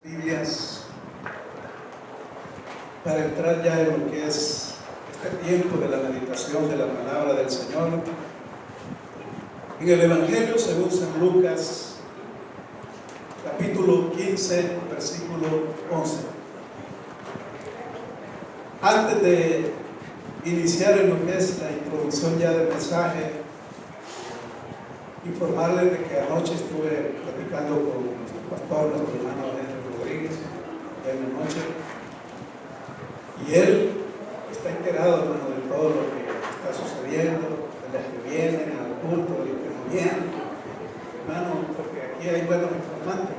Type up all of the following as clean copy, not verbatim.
Biblias para entrar ya en lo que es este tiempo de la meditación de la palabra del Señor. En el Evangelio según San Lucas, capítulo 15, versículo 11. Antes de iniciar en lo que es la introducción ya del mensaje, informarles de que anoche estuve platicando con nuestro pastor, nuestro hermano Henry Rodríguez, en la noche, y él está enterado, hermano, de todo lo que está sucediendo, de los que vienen al culto, de los que no vienen, hermano, porque aquí hay buenos informantes.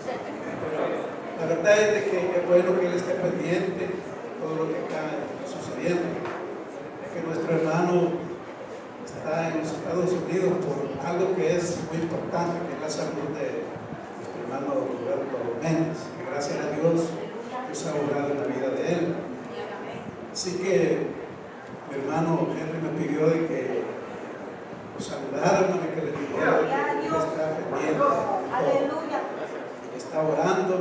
Pero la verdad es de que es bueno que él esté pendiente de todo lo que está sucediendo, es que nuestro hermano está en los Estados Unidos por algo que es muy importante, que es la salud de nuestro hermano Roberto Méndez, que gracias a Dios ha obrado en la vida de él. Así que mi hermano Henry me pidió de que lo saludáramos y que le dijera que él está pendiente, que está orando,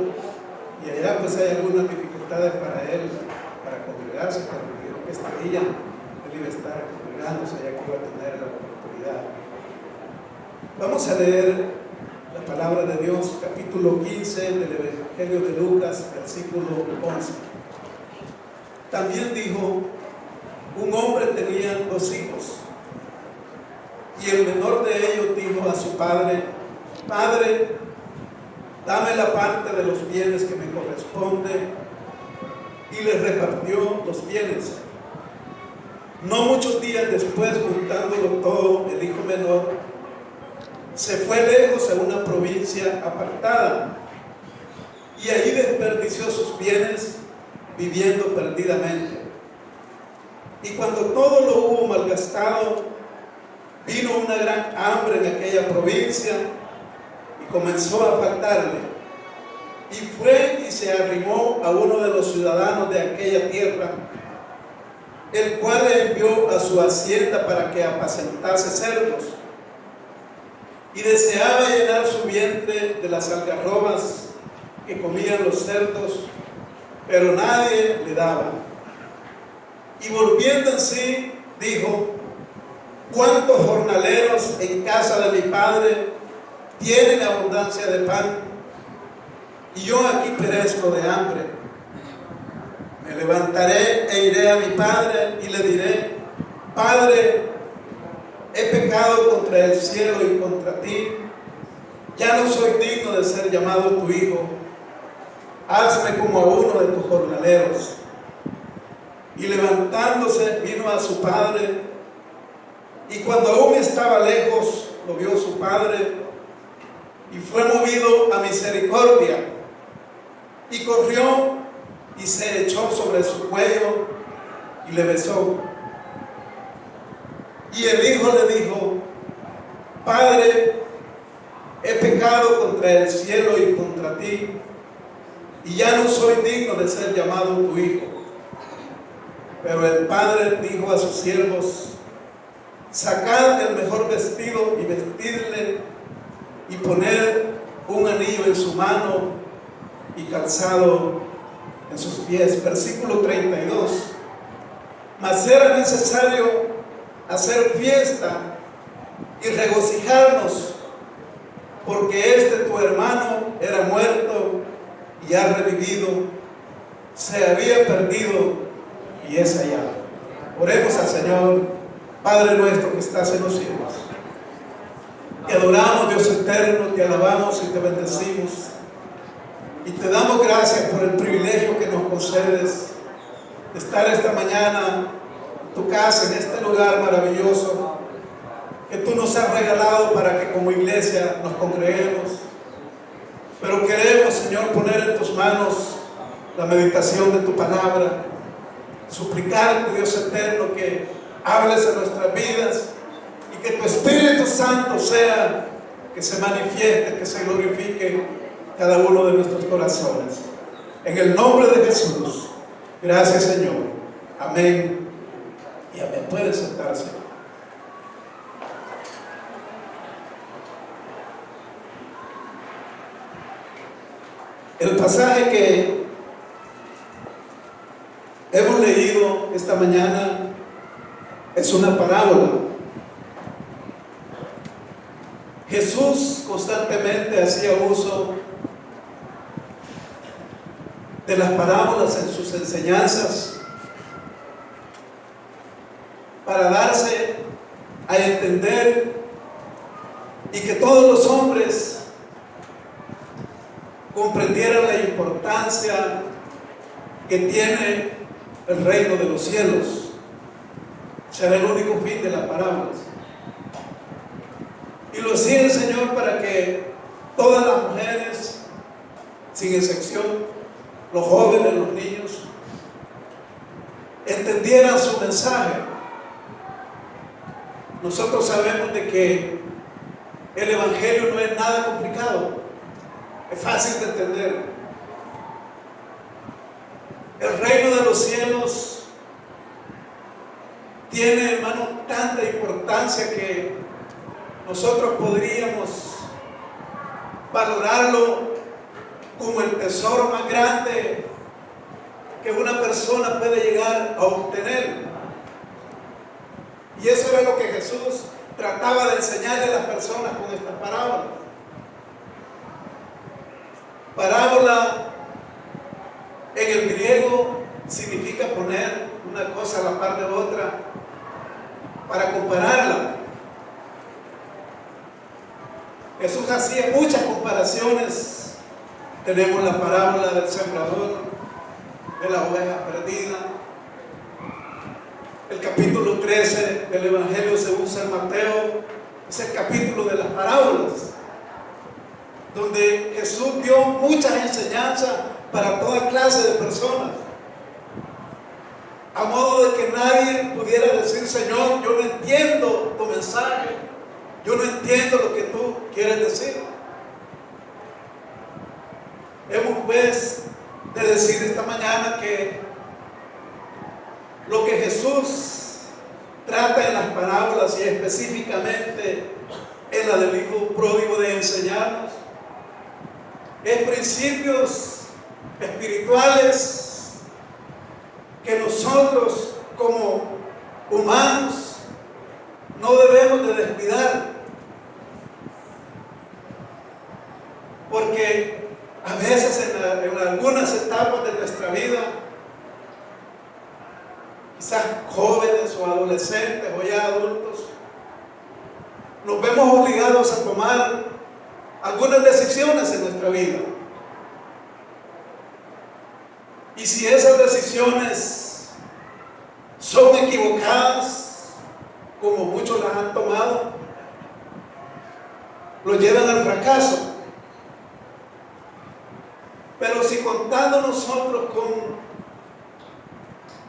y allá pues hay algunas dificultades para él, para congregarse, pero me dijo que este día él iba a estar congregándose, ya que iba a tener la oportunidad. Vamos a leer la palabra de Dios, capítulo 15 del Evangelio de Lucas, versículo 11. También dijo: un hombre tenía 2 hijos, y el menor de ellos dijo a su padre: Padre, dame la parte de los bienes que me corresponde, y le repartió los bienes. No muchos días después, juntándolo todo, el hijo menor se fue lejos a una provincia apartada, y allí desperdició sus bienes viviendo perdidamente. Y cuando todo lo hubo malgastado, vino una gran hambre en aquella provincia y comenzó a faltarle. Y fue y se arrimó a uno de los ciudadanos de aquella tierra, el cual le envió a su hacienda para que apacentase cerdos. Y deseaba llenar su vientre de las algarrobas que comían los cerdos, pero nadie le daba. Y volviendo en sí, dijo: ¿cuántos jornaleros en casa de mi padre tienen abundancia de pan, y yo aquí perezco de hambre? Me levantaré e iré a mi padre y le diré: Padre, he pecado contra el cielo y contra ti, ya no soy digno de ser llamado tu hijo. Hazme como a uno de tus jornaleros. Y levantándose vino a su padre, y cuando aún estaba lejos lo vio su padre, y fue movido a misericordia, y corrió y se echó sobre su cuello y le besó. Y el hijo le dijo: Padre, he pecado contra el cielo y contra ti, y ya no soy digno de ser llamado tu hijo. Pero el padre dijo a sus siervos: sacad el mejor vestido y vestidle, y poned un anillo en su mano y calzado en sus pies. Versículo 32. Mas era necesario hacer fiesta y regocijarnos, porque este tu hermano era muerto y ha revivido, se había perdido y es hallado. Oremos al Señor. Padre nuestro que estás en los cielos, te adoramos, Dios eterno, te alabamos y te bendecimos, y te damos gracias por el privilegio que nos concedes de estar esta mañana en tu casa, en este lugar maravilloso que tú nos has regalado para que como iglesia nos congreguemos. Pero queremos, Señor, poner en tus manos la meditación de tu palabra, suplicarte, Dios eterno, que hables en nuestras vidas y que tu Espíritu Santo sea que se manifieste, que se glorifique cada uno de nuestros corazones. En el nombre de Jesús. Gracias, Señor. Amén y amén. Pueden sentarse. El pasaje que hemos leído esta mañana es una parábola. Jesús constantemente hacía uso de las parábolas en sus enseñanzas para darse a entender y que todos los hombres comprendieran la importancia que tiene el reino de los cielos. Será el único fin de las parábolas. Y lo hacía el Señor para que todas las mujeres, sin excepción, los jóvenes, los niños, entendieran su mensaje. Nosotros sabemos de que el Evangelio no es nada complicado, es fácil de entender. El reino de los cielos tiene, hermano, tanta importancia que nosotros podríamos valorarlo como el tesoro más grande que una persona puede llegar a obtener. Y eso era lo que Jesús trataba de enseñarle a las personas con esta parábola. Parábola en el griego significa poner una cosa a la par de otra para compararla. Jesús hacía muchas comparaciones. Tenemos la parábola del sembrador, de la oveja perdida. El capítulo 13 del Evangelio según San Mateo es el capítulo de las parábolas, donde Jesús dio muchas enseñanzas para toda clase de personas, a modo de que nadie pudiera decir: Señor, yo no entiendo tu mensaje, yo no entiendo lo que tú quieres decir. Hemos pues de decir esta mañana que lo que Jesús trata en las parábolas, y específicamente en la del hijo pródigo, de enseñarnos, es principios espirituales que nosotros como humanos no debemos de descuidar, porque a veces en algunas etapas de nuestra vida, quizás jóvenes o adolescentes o ya adultos, nos vemos obligados a tomar algunas decisiones en nuestra vida. Y si esas decisiones son equivocadas, como muchos las han tomado, lo llevan al fracaso. Pero si contando nosotros con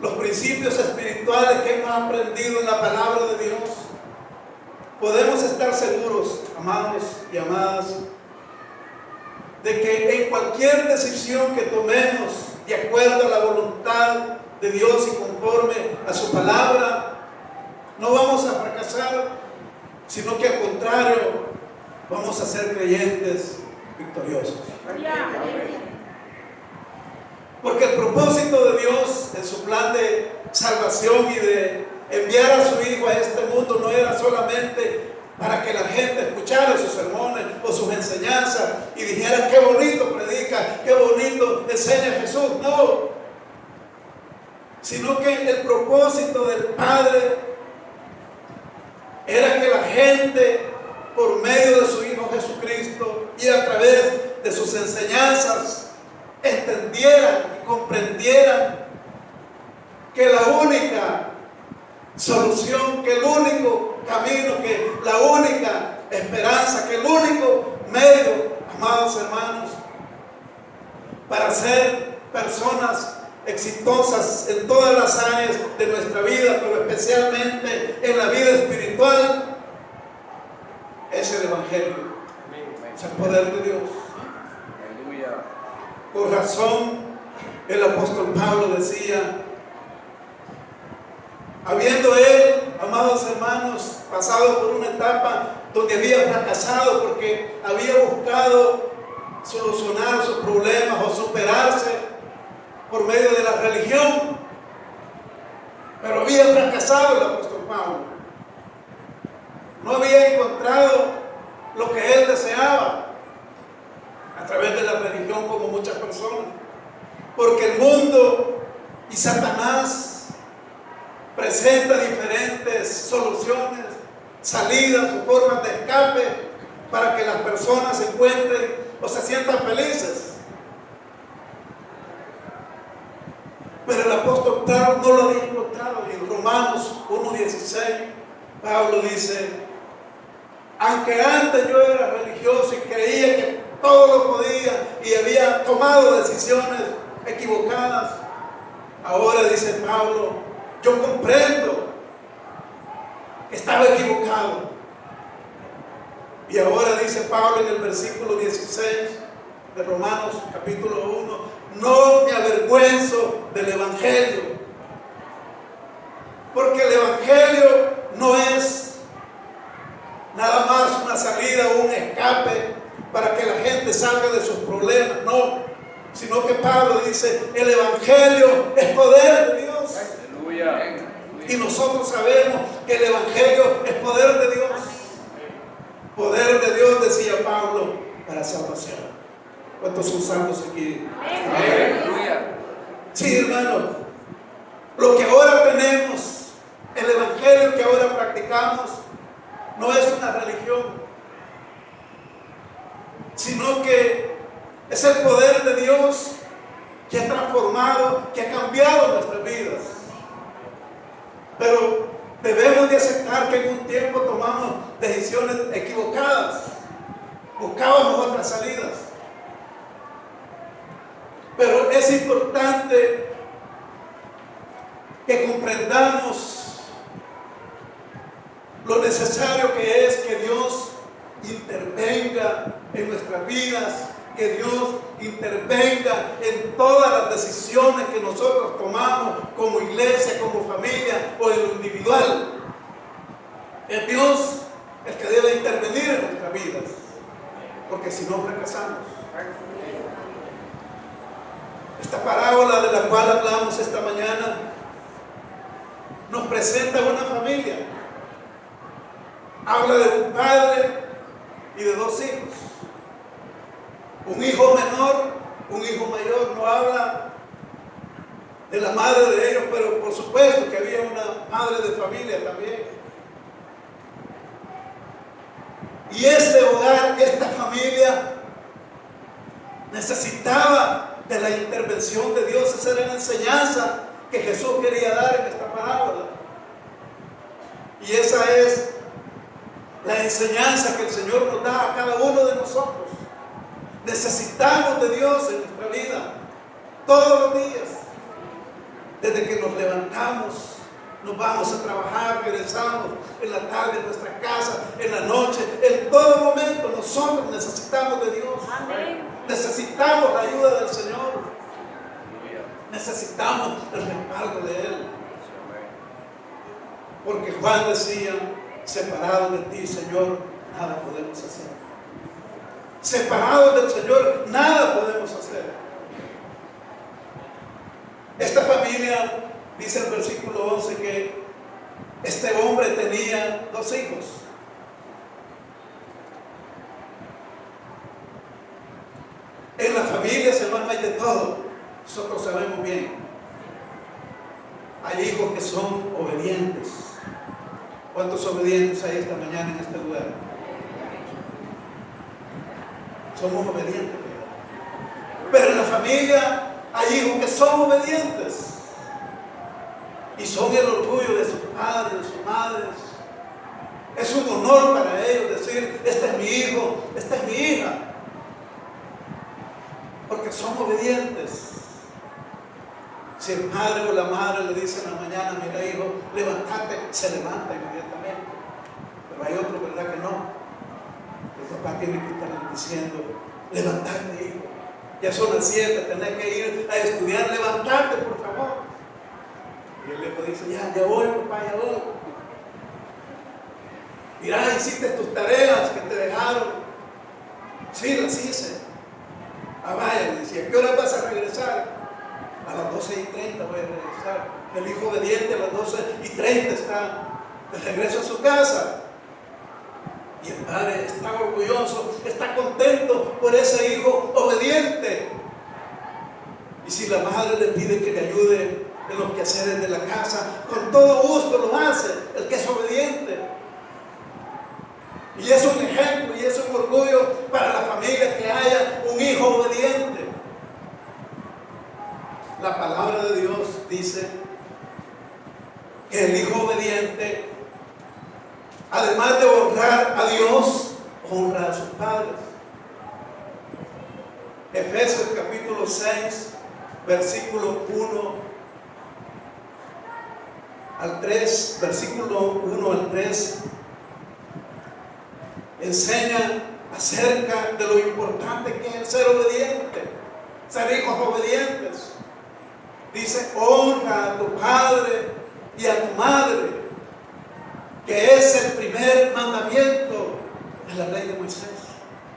los principios espirituales que hemos aprendido en la palabra de Dios, podemos estar seguros, amados y amadas, de que en cualquier decisión que tomemos de acuerdo a la voluntad de Dios y conforme a su palabra, no vamos a fracasar, sino que al contrario, vamos a ser creyentes victoriosos. Porque el propósito de Dios en su plan de salvación y de enviar a su Hijo a este mundo no era solamente para que la gente escuchara sus sermones o sus enseñanzas y dijera: qué bonito predica, qué bonito enseña Jesús. No, sino que el propósito del Padre era que la gente, por medio de su Hijo Jesucristo y a través de sus enseñanzas, entendieran y comprendieran que la única solución, que el único camino, que la única esperanza, que el único medio, amados hermanos, para ser personas exitosas en todas las áreas de nuestra vida, pero especialmente en la vida espiritual, es el Evangelio, es el poder de Dios. Por razón, el apóstol Pablo decía, habiendo él, amados hermanos, pasado por una etapa donde había fracasado porque había buscado solucionar sus problemas o superarse por medio de la religión. Pero había fracasado el apóstol Pablo. No había encontrado lo que él deseaba a través de la religión, como muchas personas. Porque el mundo y Satanás presenta diferentes soluciones, salidas o formas de escape para que las personas se encuentren o se sientan felices. Pero el apóstol Pablo no lo había encontrado. Y en Romanos 1:16 Pablo dice: aunque antes yo era religioso y creía que todo lo podía y había tomado decisiones equivocadas, ahora, dice Pablo, yo comprendo que estaba equivocado. Y ahora dice Pablo en el versículo 16 de Romanos capítulo 1: no me avergüenzo del Evangelio, porque el Evangelio no es nada más una salida o un escape para que la gente salga de sus problemas, no, sino que Pablo dice: el Evangelio es poder de Dios. Aleluya. Y nosotros sabemos que el Evangelio es poder de Dios. Poder de Dios, decía Pablo, para salvación. ¿Cuántos son salvos aquí? Aleluya. Sí, hermanos. Lo que ahora tenemos, el Evangelio que ahora practicamos, no es una religión, sino que es el poder de Dios que ha transformado, que ha cambiado nuestras vidas. Pero debemos de aceptar que en un tiempo tomamos decisiones equivocadas, buscábamos otras salidas. Pero es importante que comprendamos lo necesario que es que Dios intervenga en nuestras vidas, que Dios intervenga en todas las decisiones que nosotros tomamos como iglesia, como familia o en lo individual. Es Dios el que debe intervenir en nuestras vidas, porque si no fracasamos. Esta parábola de la cual hablamos esta mañana nos presenta una familia. Habla de un padre y de dos hijos. Un hijo menor, un hijo mayor. No habla de la madre de ellos, pero por supuesto que había una madre de familia también. Y este hogar, esta familia, necesitaba de la intervención de Dios. Esa era la enseñanza que Jesús quería dar en esta parábola. Y esa es la enseñanza que el Señor nos da a cada uno de nosotros. Necesitamos de Dios en nuestra vida todos los días. Desde que nos levantamos, nos vamos a trabajar, regresamos en la tarde a nuestra casa, en la noche, en todo momento nosotros necesitamos de Dios. Amén. Necesitamos la ayuda del Señor. Necesitamos el respaldo de Él. Porque Juan decía: separados de ti, Señor, nada podemos hacer. Separados del Señor, nada podemos hacer. Esta familia, dice el versículo 11, que este hombre tenía dos hijos. En las familias, hermano, hay de todo. Nosotros sabemos bien. Hay hijos que son obedientes. ¿Cuántos obedientes hay esta mañana en este lugar? Somos obedientes. Pero en la familia hay hijos que son obedientes. Y son el orgullo de sus padres, de sus madres. Es un honor para ellos decir: este es mi hijo, esta es mi hija. Porque son obedientes. Si el padre o la madre le dice en la mañana: mira, hijo, levántate, se levanta inmediatamente. Pero hay otros, ¿verdad?, que no. El papá tiene que estar diciendo: levántate, hijo, ya son las 7, tenés que ir a estudiar, levántate, por favor. Y el hijo dice: ya voy, papá, ya voy. Mira, hiciste tus tareas que te dejaron. Sí, las hice. vaya, le decía, ¿qué hora vas a regresar? A las 12:30 voy a regresar. El hijo obediente a las 12:30 está de regreso a su casa. Y el padre está orgulloso, está contento por ese hijo obediente. Y si la madre le pide que le ayude en los quehaceres de la casa, con todo gusto lo hace, el que es obediente. Y es un ejemplo y es un orgullo para la familia que haya un hijo obediente. La palabra de Dios dice que el hijo obediente, además de honrar a Dios, honra a sus padres. Efesios capítulo 6, versículo 1 al 3, versículo 1 al 3, enseña acerca de lo importante que es el ser obediente, ser hijos obedientes. Dice, honra a tu padre y a tu madre, que es el primer mandamiento de la ley de Moisés,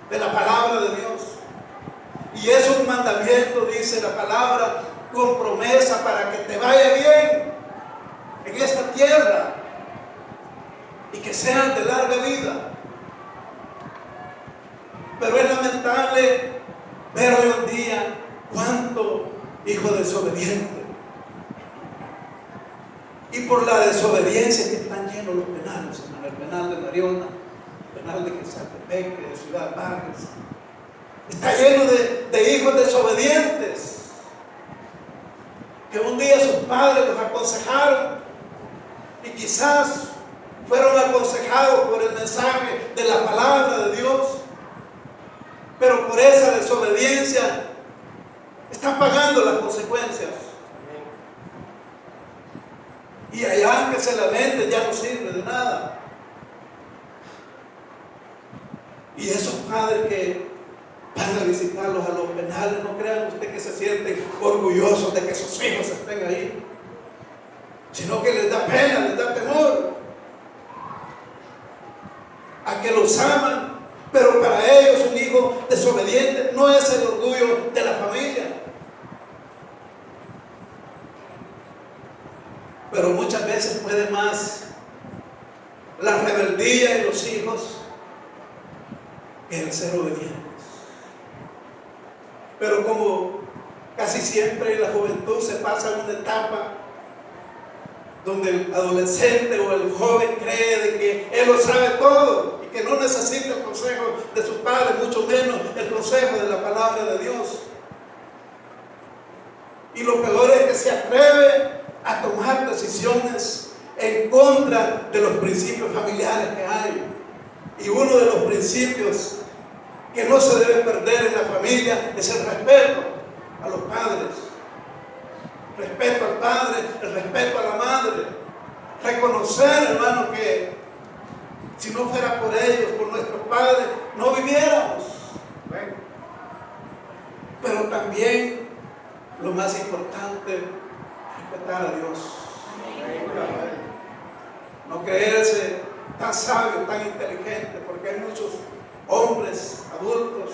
de la palabra de Dios. Y es un mandamiento, dice la palabra, con promesa para que te vaya bien en esta tierra y que sean de larga vida. Pero es lamentable ver hoy en día cuánto hijo desobediente. Y por la desobediencia que están llenos los penales, en el penal de Mariona, el penal de Quetzaltepec, de Ciudad Vargas, está lleno de hijos desobedientes, que un día sus padres los aconsejaron y quizás fueron aconsejados por el mensaje de la palabra de Dios, pero por esa desobediencia están pagando las consecuencias. Y allá que se lamenten ya no sirve de nada. Y esos padres que van a visitarlos a los penales, no crean usted que se sienten orgullosos de que sus hijos estén ahí, sino que les da pena, les da temor a que los aman. Pero para ellos un hijo desobediente no es el orgullo de la familia. Pero muchas veces puede más la rebeldía en los hijos que el ser obedientes. Pero como casi siempre en la juventud se pasa una etapa donde el adolescente o el joven cree de que él lo sabe todo y que no necesita el consejo de sus padres, mucho menos el consejo de la palabra de Dios. Y lo peor es que se atreve a tomar decisiones en contra de los principios familiares que hay. Y uno de los principios que no se debe perder en la familia es el respeto a los padres. Respeto al padre, el respeto a la madre. Reconocer, hermano, que si no fuera por ellos, por nuestros padres, no viviéramos. Pero también, lo más importante, respetar a Dios. No creerse tan sabio, tan inteligente, porque hay muchos hombres adultos,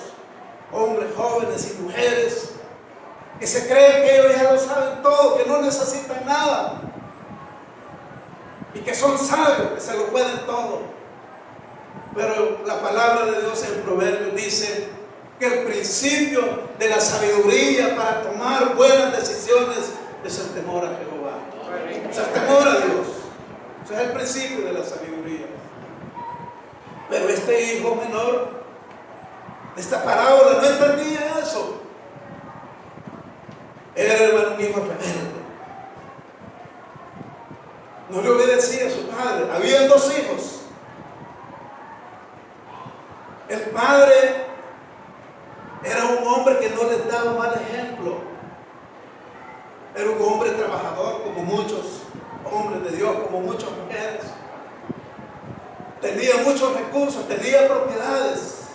hombres jóvenes y mujeres que se creen que ellos ya lo saben todo, que no necesitan nada y que son sabios, que se lo pueden todo. Pero la palabra de Dios en Proverbios dice que el principio de la sabiduría para tomar buenas decisiones es el temor a Jehová, es el temor a Dios. Ese es el principio de la sabiduría. Pero este hijo menor de esta parábola no entendía eso. Era, hermano, un hijo rebelde. No le obedecía a su padre. Habían dos hijos. El padre era un hombre que no les daba mal ejemplo. Era un hombre trabajador, como muchos hombres de Dios, como muchas mujeres. Tenía muchos recursos, tenía propiedades.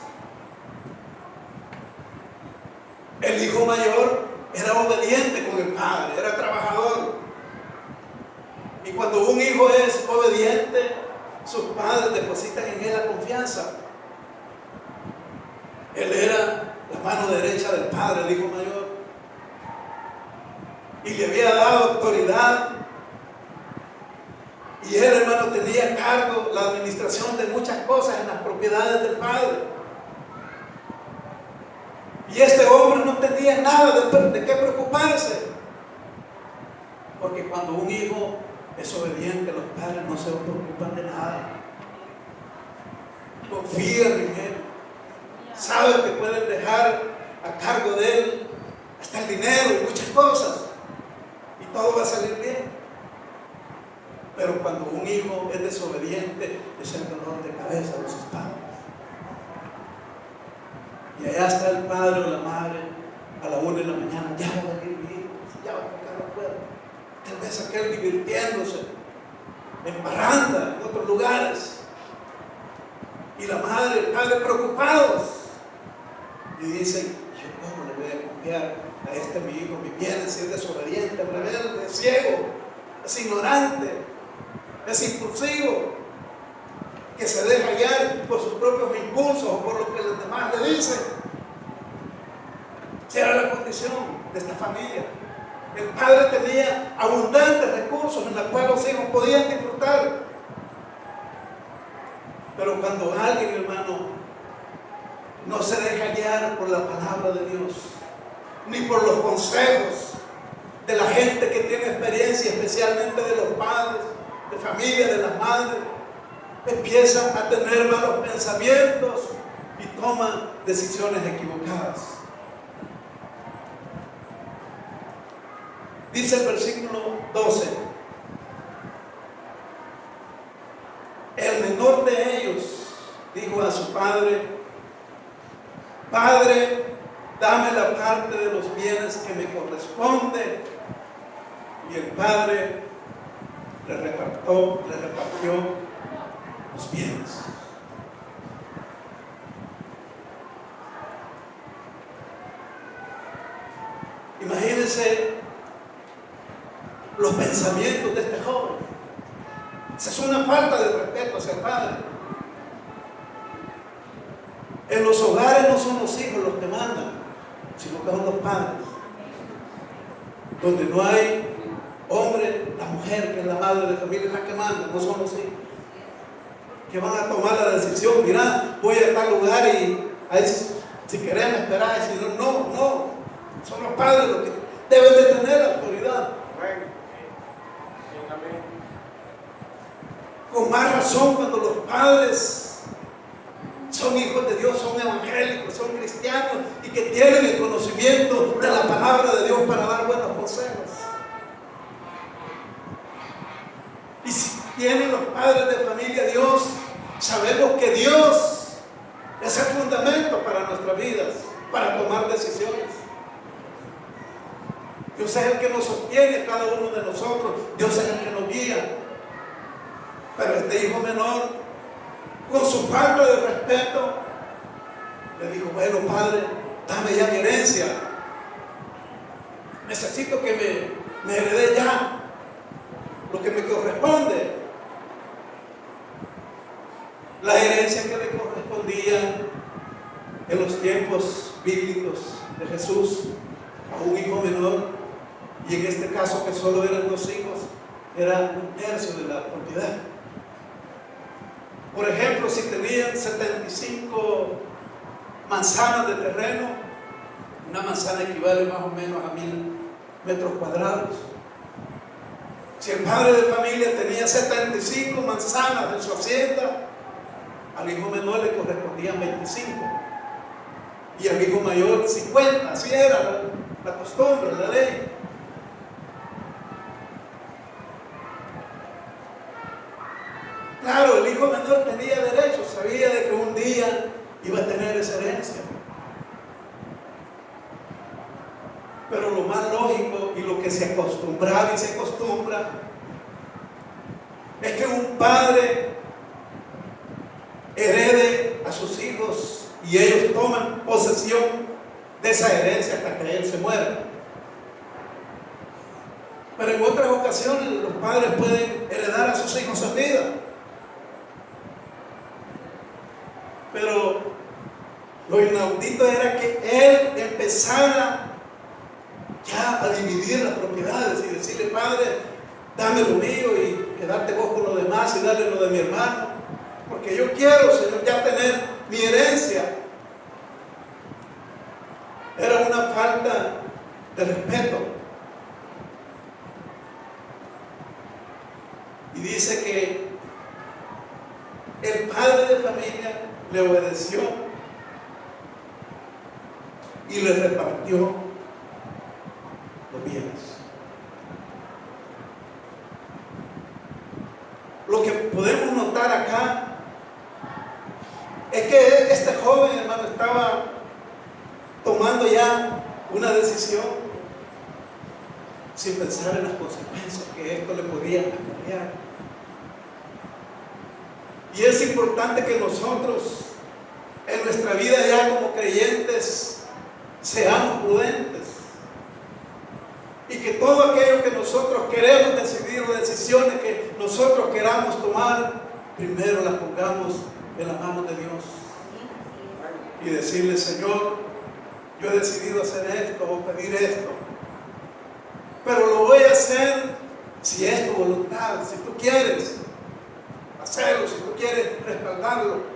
El hijo mayor era obediente con el padre, era trabajador. Y cuando un hijo es obediente, sus padres depositan en él la confianza. Él era la mano derecha del Padre, el hijo mayor, y le había dado autoridad. Y él, hermano, tenía a cargo la administración de muchas cosas en las propiedades del Padre. Y este hombre no tenía nada de qué preocuparse. Porque cuando un hijo es obediente, los padres no se preocupan de nada. Confían en él. Saben que pueden dejar a cargo de él hasta el dinero y muchas cosas. Y todo va a salir bien. Pero cuando un hijo es desobediente, es el dolor de cabeza de sus padres. Y allá está el padre o la madre a la 1 de la mañana, ya va a venir mi hijo, ya va a tocar la puerta. Tal vez aquel divirtiéndose en parranda, en otros lugares. Y la madre, el padre preocupados. Y dicen, yo cómo le voy a confiar a este mi hijo, mi bien, si es desobediente, rebelde, es ciego, es ignorante, es impulsivo, que se deja guiar por sus propios impulsos o por lo que los demás le dicen. Esa era la condición de esta familia. El padre tenía abundantes recursos en los cuales los hijos podían disfrutar. Pero cuando alguien, hermano, no se deja guiar por la palabra de Dios, ni por los consejos de la gente que tiene experiencia, especialmente de los padres, de familia, de las madres, empiezan a tener malos pensamientos y toman decisiones equivocadas. Dice el versículo 12: el menor de ellos dijo a su padre: Padre, dame la parte de los bienes que me corresponde. Y el padre le repartió los bienes. Imagínense los pensamientos de este joven. Esa es una falta de respeto hacia el padre. En los hogares no son los hijos los que mandan, sino que son los padres. Donde no hay hombre, la mujer, que es la madre de familia, es la que manda, no son los hijos. Que van a tomar la decisión, mira, voy a tal lugar y ahí si queremos esperar, y si no, son los padres los que deben de tener la autoridad. Con más razón cuando los padres son hijos de Dios, son evangélicos, son cristianos y que tienen el conocimiento de la palabra de Dios para dar buenos consejos. Y si tienen los padres de familia Dios, sabemos que Dios es el fundamento para nuestras vidas, para tomar decisiones. Dios es el que nos sostiene a cada uno de nosotros, Dios es el que nos guía. Pero este hijo menor, con su falta de respeto, le dijo: bueno, padre, dame ya mi herencia. Necesito que me herede ya lo que me corresponde. La herencia que le correspondía en los tiempos bíblicos de Jesús a un hijo menor, y en este caso que solo eran 2 hijos, era 1/3 de la propiedad. Por ejemplo, si tenían 75 manzanas de terreno, una manzana equivale más o menos a 1000 metros cuadrados. Si el padre de familia tenía 75 manzanas de su hacienda, al hijo menor le correspondían 25 y al hijo mayor 50. Así era la costumbre, la ley. Claro, el hijo menor tenía derechos, sabía de que un día iba a tener esa herencia. Pero lo más lógico y lo que se acostumbraba y se acostumbra es que un padre herede a sus hijos y ellos toman posesión de esa herencia hasta que él se muera. Pero en otras ocasiones los padres pueden heredar a sus hijos en vida. Pero Lo inaudito era que él empezara ya a dividir las propiedades y decirle: Padre, dame lo mío y quedarte vos con lo demás y darle lo de mi hermano, porque yo quiero, Señor, ya tener mi herencia. Era una falta de respeto. Y dice que el padre de familia le obedeció y le repartió los bienes. Lo que podemos notar acá es que este joven, hermano, estaba tomando ya una decisión sin pensar en las consecuencias que esto le podía acarrear. Y es importante que nosotros en nuestra vida ya como creyentes seamos prudentes y que todo aquello que nosotros queremos decidir, o decisiones que nosotros queramos tomar, primero las pongamos en las manos de Dios y decirle: Señor, yo he decidido hacer esto o pedir esto, pero lo voy a hacer si es tu voluntad, si tú quieres hacerlo, si tú quieres respaldarlo,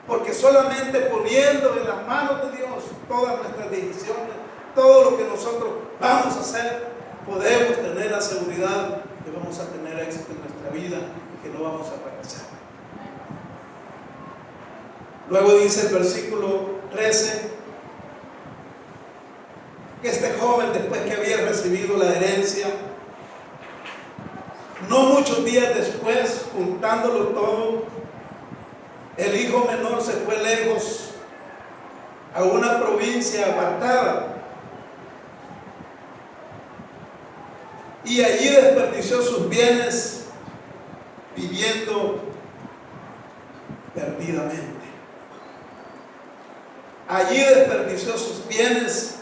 porque solamente poniendo en las manos de Dios todas nuestras decisiones, todo lo que nosotros vamos a hacer, podemos tener la seguridad que vamos a tener éxito en nuestra vida y que no vamos a fracasar. Luego dice el versículo 13 que este joven, después que había recibido la herencia, no muchos días después, juntándolo todo, el hijo menor se fue lejos a una provincia apartada y allí desperdició sus bienes viviendo perdidamente. Allí desperdició sus bienes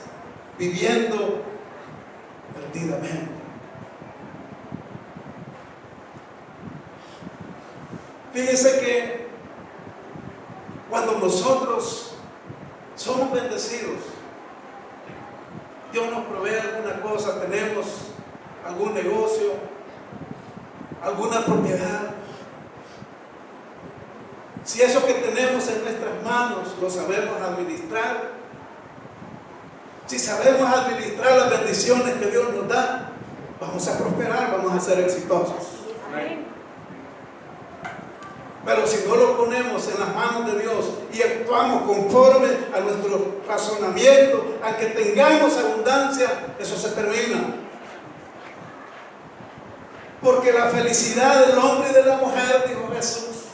viviendo perdidamente. Fíjese que cuando nosotros somos bendecidos, Dios nos provee alguna cosa, tenemos algún negocio, alguna propiedad. Si eso que tenemos en nuestras manos lo sabemos administrar, si sabemos administrar las bendiciones que Dios nos da, vamos a prosperar, vamos a ser exitosos. Amén. Pero si no lo ponemos en las manos de Dios y actuamos conforme a nuestro razonamiento, a que tengamos abundancia, eso se termina. Porque la felicidad del hombre y de la mujer, dijo Jesús,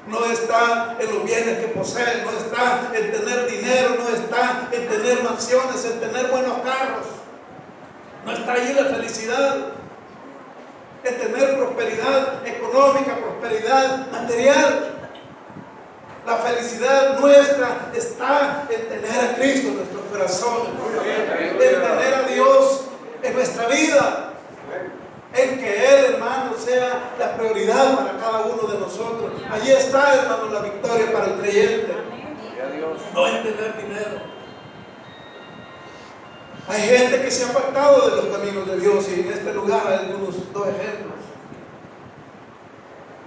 no está en los bienes que poseen, no está en tener dinero, no está en tener mansiones, en tener buenos carros. No está allí la felicidad. En tener prosperidad económica, prosperidad material. La felicidad nuestra está en tener a Cristo en nuestros corazones, en tener a Dios en nuestra vida, en que Él, hermano, sea la prioridad para cada uno de nosotros. Allí está, hermano, la victoria para el creyente, no en tener dinero. Hay gente que se ha apartado de los caminos de Dios, y en este lugar hay algunos dos ejemplos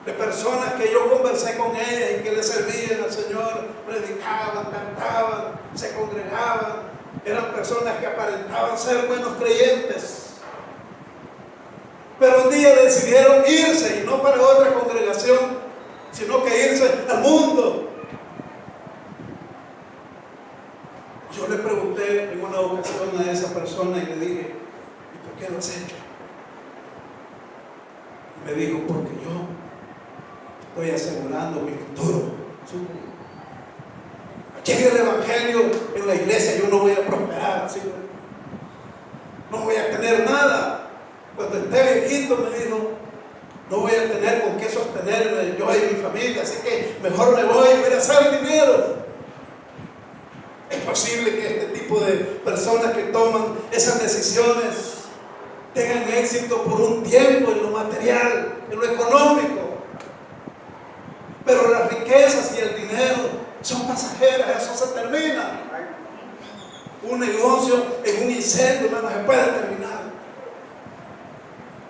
de personas que yo conversé con ellas y que le servían al Señor, predicaban, cantaban, se congregaban, eran personas que aparentaban ser buenos creyentes, pero un día decidieron irse, y no para otra congregación, sino que irse al mundo. Yo le pregunté en una ocasión a esa persona y le dije: ¿y por qué lo has hecho? Y me dijo: porque yo estoy asegurando mi futuro. Aquí en el Evangelio, en la iglesia, yo no voy a prosperar, ¿sí? No voy a tener nada. Cuando esté viejito, me dijo, no voy a tener con qué sostenerme yo y mi familia, así que mejor me voy a hacer dinero. Es posible que este tipo de personas que toman esas decisiones tengan éxito por un tiempo en lo material, en lo económico, pero las riquezas y el dinero son pasajeras, eso se termina. Un negocio en un incendio, hermano, se puede terminar.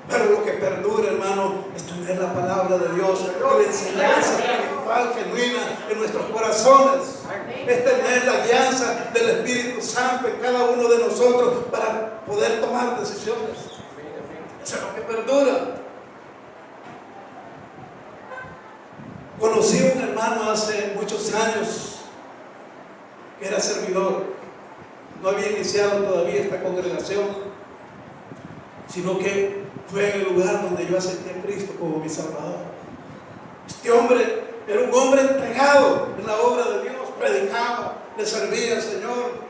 Pero lo que perdura, hermano, es tener la palabra de Dios y la enseñanza espiritual genuina en nuestros corazones. Es tener la guianza del Espíritu Santo en cada uno de nosotros para poder tomar decisiones. Eso es lo que perdura. Conocí a un hermano hace muchos años que era servidor. No había iniciado todavía esta congregación, sino que fue en el lugar donde yo acepté a Cristo como mi Salvador. Este hombre era un hombre entregado en la obra de Dios, predicaba, le servía al Señor,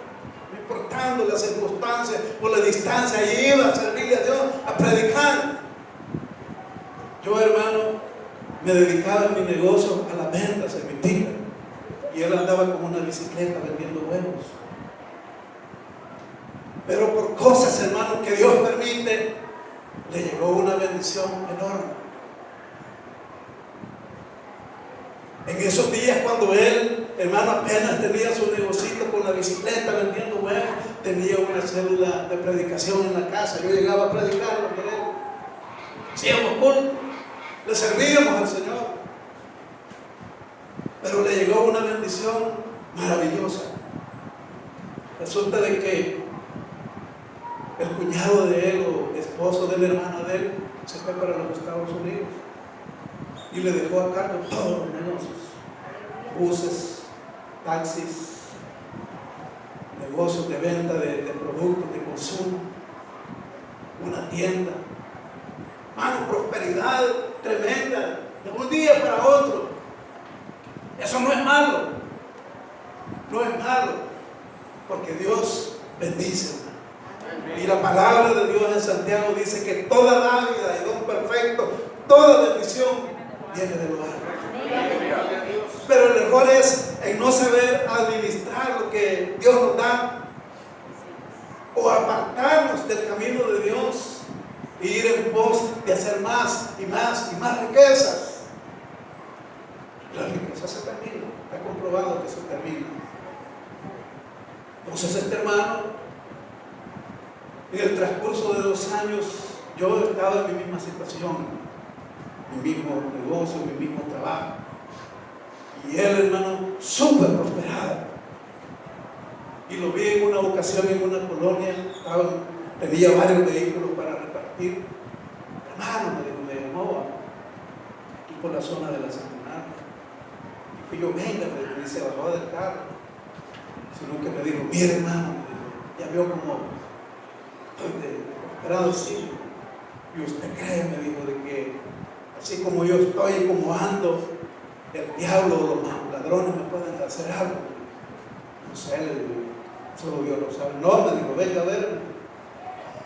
no importando las circunstancias o la distancia, y iba a servirle a Dios, a predicar. Yo, hermano, me dedicaba en mi negocio a las ventas, en mi tienda, y él andaba con una bicicleta vendiendo huevos. Pero por cosas, hermano, que Dios permite, le llegó una bendición enorme. En esos días, cuando él, hermano, apenas tenía su negocito con la bicicleta vendiendo huevos, tenía una célula de predicación en la casa. Yo llegaba a predicar lo que él. Hacíamos culto, le servíamos al Señor. Pero le llegó una bendición maravillosa. Resulta de que el cuñado de él o esposo de la hermana de él se fue para los Estados Unidos y le dejó a cargo todos los negocios, buses, taxis, negocios de venta de productos de consumo, una tienda. Mano, prosperidad tremenda de un día para otro. Eso no es malo, no es malo, porque Dios bendice. Y la palabra de Dios en Santiago dice que toda dávida y don perfecto, toda bendición viene del hogar. Pero el error es en no saber administrar lo que Dios nos da, o apartarnos del camino de Dios e ir en pos de hacer más y más y más riquezas. La riqueza se termina, está comprobado que se termina. Entonces este hermano, en el transcurso de 2 años, yo estaba en mi misma situación, mi mismo negocio, mi mismo trabajo. Y él, hermano, súper prosperado. Y lo vi en una ocasión en una colonia, tenía varios vehículos para repartir. Hermano, me dijo, me llamó aquí por la zona de la Centenario. Y fui yo, venga, y se bajó del carro. Sino que me dijo, mire, hermano, me dijo, ya veo como estoy prosperado, sí. Y usted cree, me dijo, de que así como yo estoy, como ando, el diablo o los ladrones me pueden hacer algo. No sé, solo Dios lo sabe. No, me dijo, venga a ver.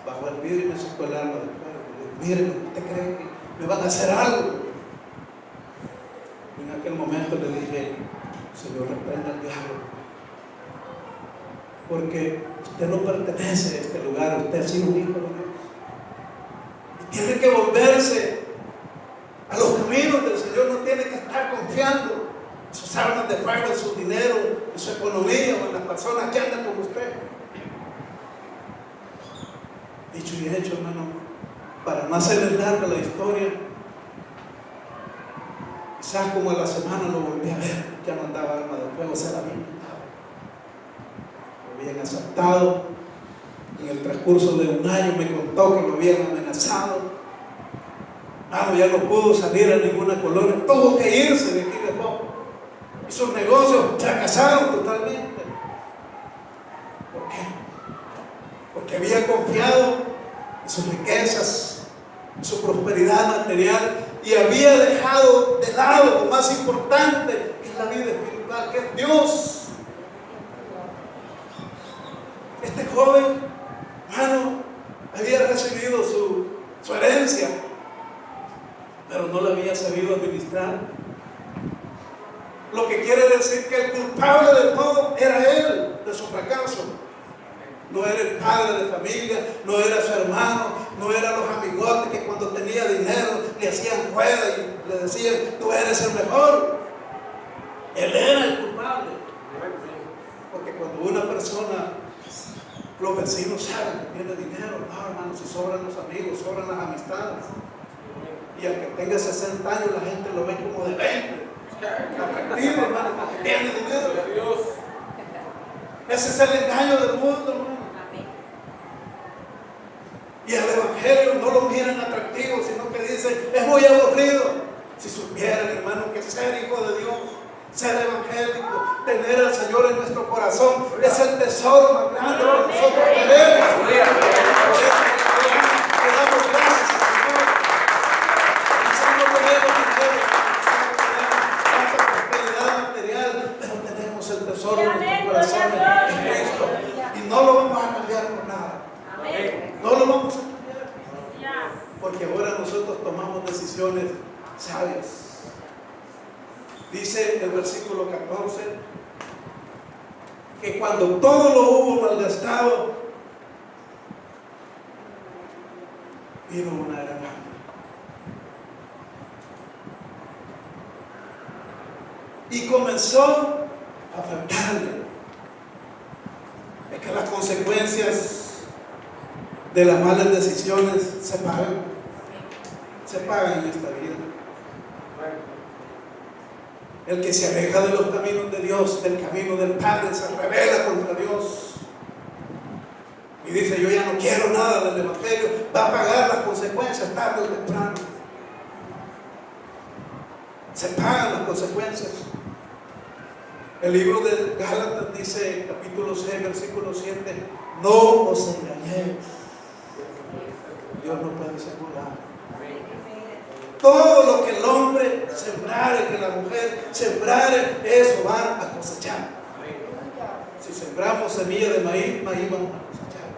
Bajó el vidrio y me sacó el arma del cuerpo. Mire, ¿usted cree que me van a hacer algo? Y en aquel momento le dije, Señor, reprenda al diablo, porque usted no pertenece a este lugar, usted ha sido un hijo de Dios. Y tiene que volverse a los caminos del Señor, no tiene que estar confiando en sus armas de fuego, en su dinero, en su economía o en las personas que andan con usted. Dicho y hecho, hermano, para no hacerles larga la historia, quizás como a la semana lo volví a ver, ya no andaba arma de fuego, se la había quitado. Lo habían asaltado. En el transcurso de 1 año me contó que lo habían amenazado. Ya no pudo salir a ninguna colonia, tuvo que irse de aquí de poco. Y sus negocios fracasaron totalmente. ¿Por qué? Porque había confiado en sus riquezas, en su prosperidad material, y había dejado de lado lo más importante, que es la vida espiritual, que es Dios. Este joven, hermano, había recibido su herencia, pero no la había sabido administrar. Lo que quiere decir que el culpable de todo era él, de su fracaso. No era el padre de familia, no era su hermano, no eran los amigotes que cuando tenía dinero le hacían juega y le decían, tú eres el mejor. Él era el culpable. Cuando una persona, los vecinos saben que tiene dinero, no, hermano, si sobran los amigos, sobran las amistades. Y al que tenga 60 años, la gente lo ve como de 20. Atractivo, hermano, porque tiene dinero. Ese es el engaño del mundo, hermano. Y el evangelio no lo miran atractivo, sino que dicen, es muy aburrido. Si supieran, hermano, que ser hijo de Dios, ser evangélico, tener al Señor en nuestro corazón, es el tesoro más grande que nosotros tenemos. Le damos gracias al Señor. Quizás no tenemos dinero, quizás no tenemos tanta prosperidad material, pero tenemos el tesoro en nuestro corazón en Cristo. Y no lo vamos a cambiar por nada. No lo vamos a cambiar. Porque ahora nosotros tomamos decisiones sabias. Dice el versículo 14 que cuando todo lo hubo malgastado, vino una gran hambre. Y comenzó a faltarle. Es que las consecuencias de las malas decisiones se pagan en esta vida. El que se aleja de los caminos de Dios, del camino del Padre, se rebela contra Dios y dice, yo ya no quiero nada del evangelio, va a pagar las consecuencias tarde o temprano. Se pagan las consecuencias. El libro de Gálatas dice, capítulo 6, versículo 7, no os engañéis, Dios no puede ser burlado. Todo lo que el hombre sembrare, que la mujer sembrare, eso va a cosechar. Si sembramos semilla de maíz, maíz vamos a cosechar.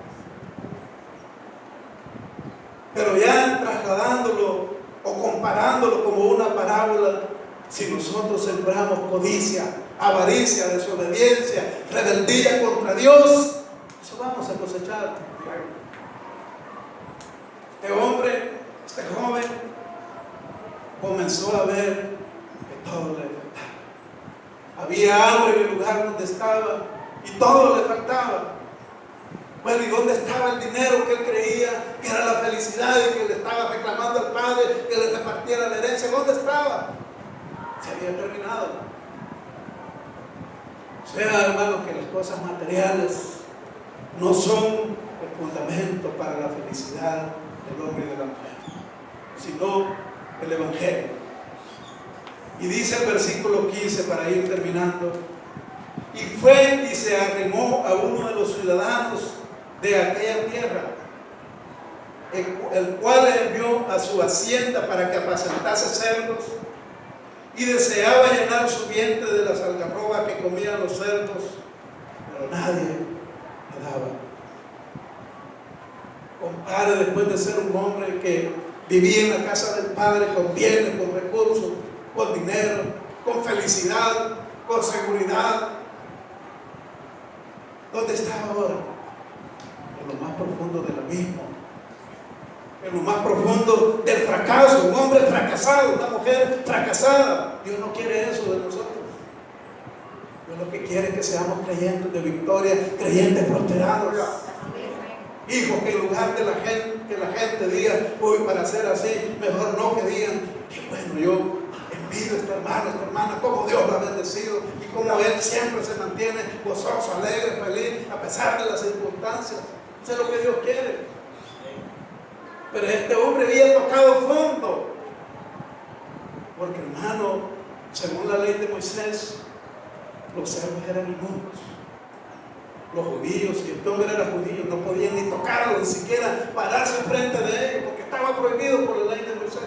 Pero ya trasladándolo o comparándolo como una parábola, si nosotros sembramos codicia, avaricia, desobediencia, rebeldía contra Dios, eso vamos a cosechar. Este hombre, este joven, comenzó a ver que todo le faltaba. Había hambre en el lugar donde estaba y todo le faltaba. Bueno, ¿y dónde estaba el dinero que él creía que era la felicidad y que le estaba reclamando al Padre que le repartiera la herencia? ¿Dónde estaba? Se había terminado. O sea, hermanos, que las cosas materiales no son el fundamento para la felicidad del hombre y de la mujer, sino el evangelio. Y dice el versículo 15 para ir terminando, y fue y se arrimó a uno de los ciudadanos de aquella tierra, el cual le envió a su hacienda para que apacentase cerdos, y deseaba llenar su vientre de las algarrobas que comían los cerdos, pero nadie le daba. Compare, después de ser un hombre que vivía en la casa del Padre con bienes, con recursos, con dinero, con felicidad, con seguridad. ¿Dónde está ahora? En lo más profundo del abismo, en lo más profundo del fracaso. Un hombre fracasado, una mujer fracasada. Dios no quiere eso de nosotros. Dios lo que quiere es que seamos creyentes de victoria, creyentes prosperados. Hijos, que en lugar de que la gente diga, uy, para ser así, mejor no, que digan, que bueno, yo envidio a este hermano, esta hermana, cómo Dios lo ha bendecido y cómo él siempre se mantiene gozoso, alegre, feliz, a pesar de las circunstancias. Eso es lo que Dios quiere. Pero este hombre había tocado fondo, porque, hermano, según la ley de Moisés, los cerdos eran inmundos. Los judíos, y este hombre era judío, no podían ni tocarlo, ni siquiera pararse enfrente de ellos, porque estaba prohibido por la ley de Moisés.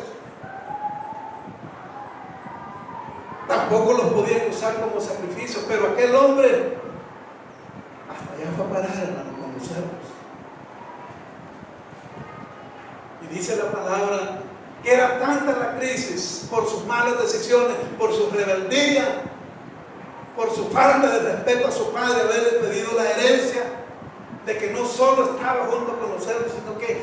Tampoco los podían usar como sacrificio, pero aquel hombre hasta allá fue a parar, hermano, con los cerdos. Y dice la palabra que era tanta la crisis por sus malas decisiones, por su rebeldía, por su falta de respeto a su padre, haberle pedido la herencia, de que no solo estaba junto con los cerdos, sino que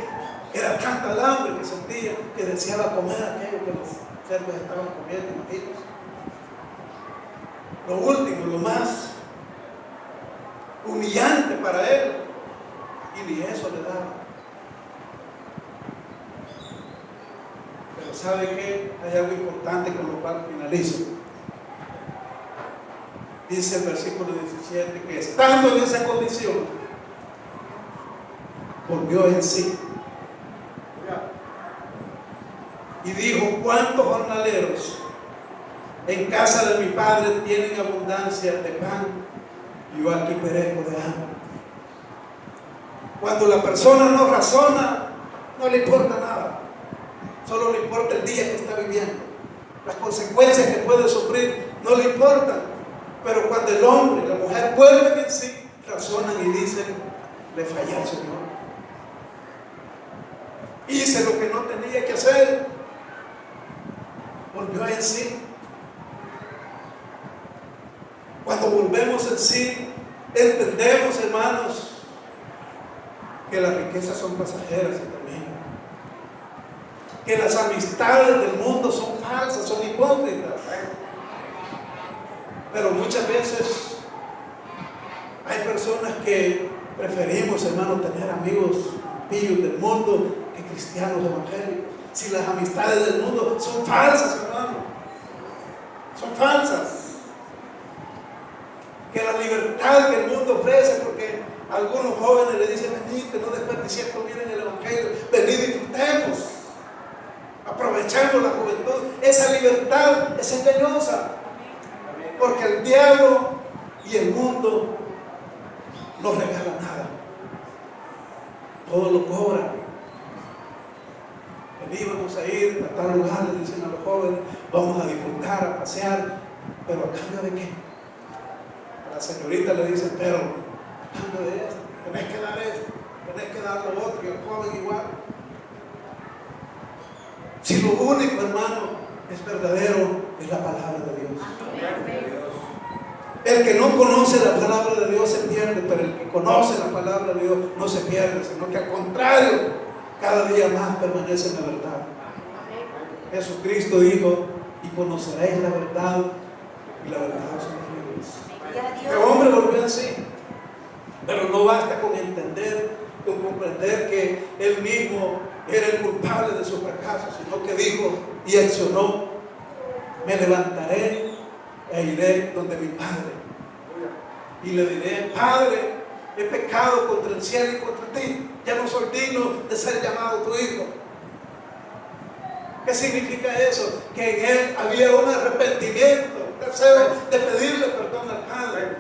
era tanta el hambre que sentía que deseaba comer aquello que los cerdos estaban comiendo, imagínense. Lo último, lo más humillante para él, y ni eso le daba. Pero ¿sabe qué? Hay algo importante con lo cual finalizo. Dice el versículo 17 que estando en esa condición, volvió en sí y dijo: ¿cuántos jornaleros en casa de mi padre tienen abundancia de pan? Yo aquí perezco de hambre. Cuando la persona no razona, no le importa nada, solo le importa el día que está viviendo, las consecuencias que puede sufrir no le importan. Pero cuando el hombre y la mujer vuelven en sí, razonan y dicen: le fallé al Señor, hice lo que no tenía que hacer. Volvió en sí. Cuando volvemos en sí, entendemos, hermanos, que las riquezas son pasajeras y terminan, que las amistades del mundo son falsas, son hipócritas. Pero muchas veces hay personas que preferimos, hermanos, tener amigos pillos del mundo que cristianos evangélicos. Si las amistades del mundo son falsas, hermano, son falsas. Que la libertad que el mundo ofrece, porque algunos jóvenes le dicen: venid, que no desperdiciemos tu vida en el evangelio, venid, disfrutemos, aprovechemos la juventud. Esa libertad es engañosa, porque el diablo y el mundo no regalan nada, todo lo cobran. Vamos a ir a tal lugar, le dicen a los jóvenes, vamos a disfrutar, a pasear, pero ¿a cambio de qué? A la señorita le dicen: pero a cambio de esto, tenés que dar esto, tenés que dar lo otro, y el joven igual. Si lo único, hermano, es verdadero, es la palabra de Dios. El que no conoce la palabra de Dios se pierde, pero el que conoce la palabra de Dios no se pierde, sino que al contrario, cada día más permanece en la verdad. Jesucristo dijo: y conoceréis la verdad, y la verdad os hará libres. El hombre volvió así, pero no basta con entender, con comprender que él mismo era el culpable de su fracaso, sino que dijo y accionó: me levantaré e iré donde mi Padre, y le diré: Padre, he pecado contra el cielo y contra ti, ya no soy digno de ser llamado tu hijo. ¿Qué significa eso? Que en él había un arrepentimiento, un deseo de pedirle perdón al Padre,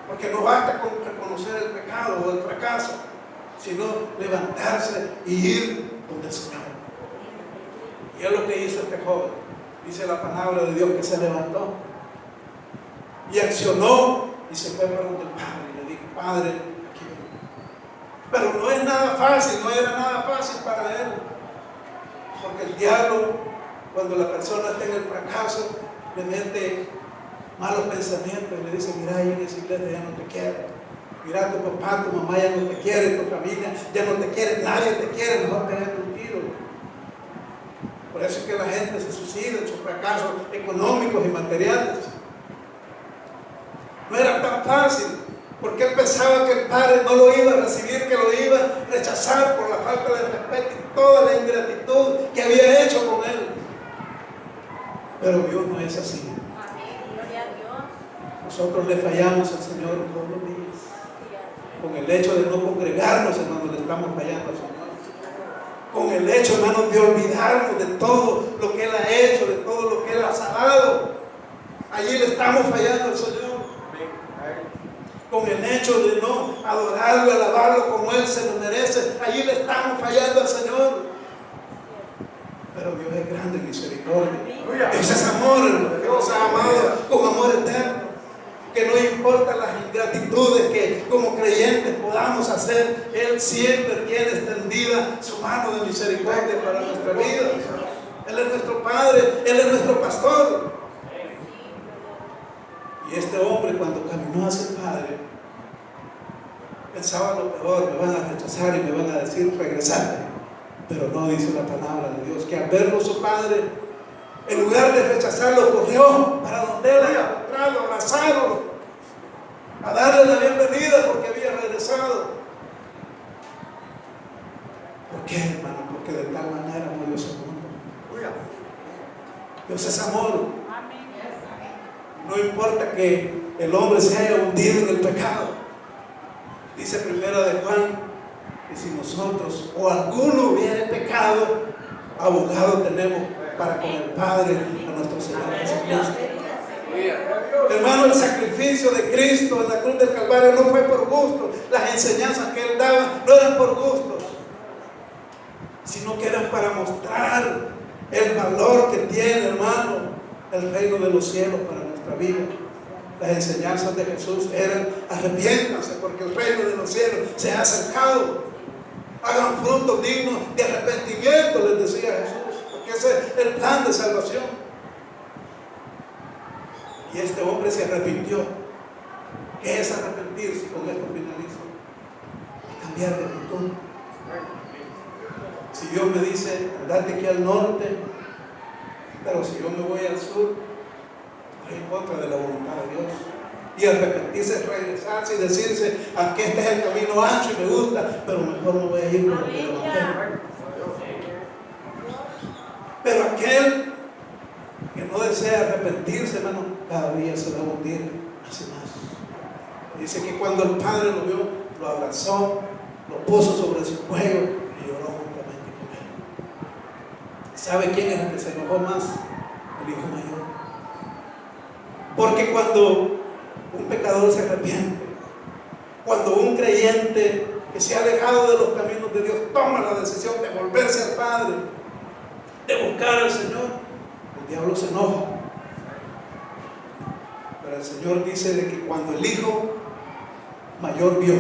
porque no basta con reconocer el pecado o el fracaso, sino levantarse y ir donde el Señor. Y es lo que hizo este joven. Dice la palabra de Dios que se levantó y accionó y se fue para donde el Padre y le dijo: Padre, aquí vengo. Pero no es nada fácil, no era nada fácil para él, porque el diablo, cuando la persona está en el fracaso, le mete malos pensamientos y le dice: mira, ahí en esa iglesia ya no te quiere, mira, tu papá, tu mamá ya no te quiere, tu familia ya no te quiere, nadie te quiere, mejor pegarte un tiro. Por eso es que la gente se suicida en sus fracasos económicos y materiales. No era tan fácil, porque él pensaba que el Padre no lo iba a recibir, que lo iba a rechazar por la falta de respeto y toda la ingratitud que había hecho con él. Pero Dios no es así. Nosotros le fallamos al Señor todos los días. Con el hecho de no congregarnos, hermanos, le estamos fallando al Señor. Con el hecho, hermanos, de olvidarnos de todo lo que Él ha hecho, de todo lo que Él ha sanado, allí le estamos fallando al Señor. Con el hecho de no adorarlo, alabarlo como Él se lo merece, allí le estamos fallando al Señor. Pero Dios es grande en misericordia. Dios es amor, hermano, que nos ha amado con amor eterno. Que no importa las ingratitudes que como creyentes podamos hacer, Él siempre tiene extendida su mano de misericordia para nuestra vida. Él es nuestro Padre, Él es nuestro pastor. Y este hombre, cuando caminó hacia el Padre, pensaba lo peor: me van a rechazar y me van a decir regresate. Pero no dice la palabra de Dios que al verlo su Padre, en lugar de rechazarlo, corrió para donde él había encontrado, abrazarlo a darle la bienvenida porque había regresado. ¿Por qué, hermano? Porque de tal manera amó Dios al mundo. Dios es amor. No importa que el hombre se haya hundido en el pecado. Dice primera de Juan, que si nosotros o alguno hubiera pecado, abogado tenemos para con el Padre a nuestro Señor Jesucristo. Hermano, el sacrificio de Cristo en la cruz del Calvario no fue por gusto. Las enseñanzas que Él daba no eran por gustos, sino que eran para mostrar el valor que tiene, hermano, el reino de los cielos para nuestra vida. Las enseñanzas de Jesús eran: arrepiéntanse porque el reino de los cielos se ha acercado. Hagan frutos dignos de arrepentimiento, les decía Jesús, porque ese es el plan de salvación. Y este hombre se arrepintió. ¿Qué es arrepentirse? Con esto finalizo. Y cambiar de actitud. Si Dios me dice, andate aquí al norte, pero si yo me voy al sur, estoy en contra de la voluntad de Dios. Y arrepentirse es regresarse y decirse: aunque este es el camino ancho y me gusta, pero mejor no voy a ir por el Evangelio. Pero aquel que no desea arrepentirse, hermano, cada día se va a hundir más y más. Dice que cuando el Padre lo vio, lo abrazó, lo puso sobre su cuello y lloró juntamente con él. ¿Sabe quién es el que se enojó más? El hijo mayor. Porque cuando un pecador se arrepiente, cuando un creyente que se ha alejado de los caminos de Dios toma la decisión de volverse al Padre, de buscar al Señor, el diablo se enoja. Pero el Señor dice de que cuando el hijo mayor vio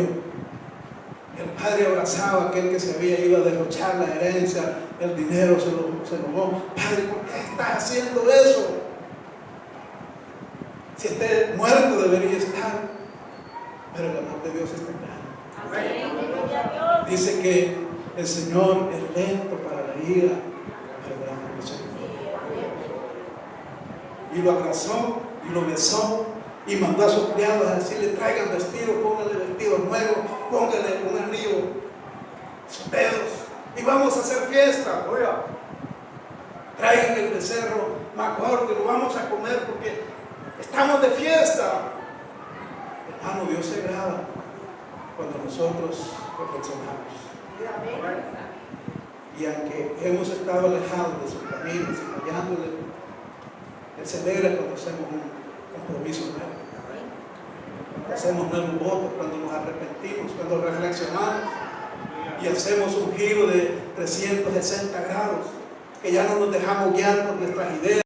que el padre abrazaba a aquel que se había ido a derrochar la herencia, el dinero, se enojó: Padre, ¿por qué estás haciendo eso? Si este muerto debería estar. Pero el amor de Dios está claro. Dice que el Señor es lento para la ira, pero grande misericordia. Y lo abrazó y lo besó y mandó a sus criados a decirle: traigan vestidos, pónganle vestidos nuevos, pónganle un anillo en sus dedos y vamos a hacer fiesta. Traigan el becerro más gordo y lo vamos a comer porque estamos de fiesta. Hermano, Dios se agrada cuando nosotros reflexionamos. Y aunque hemos estado alejados de sus caminos y fallándole, Él se alegra cuando hacemos un compromiso nuevo, cuando hacemos nuevos votos, cuando nos arrepentimos, cuando reflexionamos y hacemos un giro de 360 grados, que ya no nos dejamos guiar por nuestras ideas.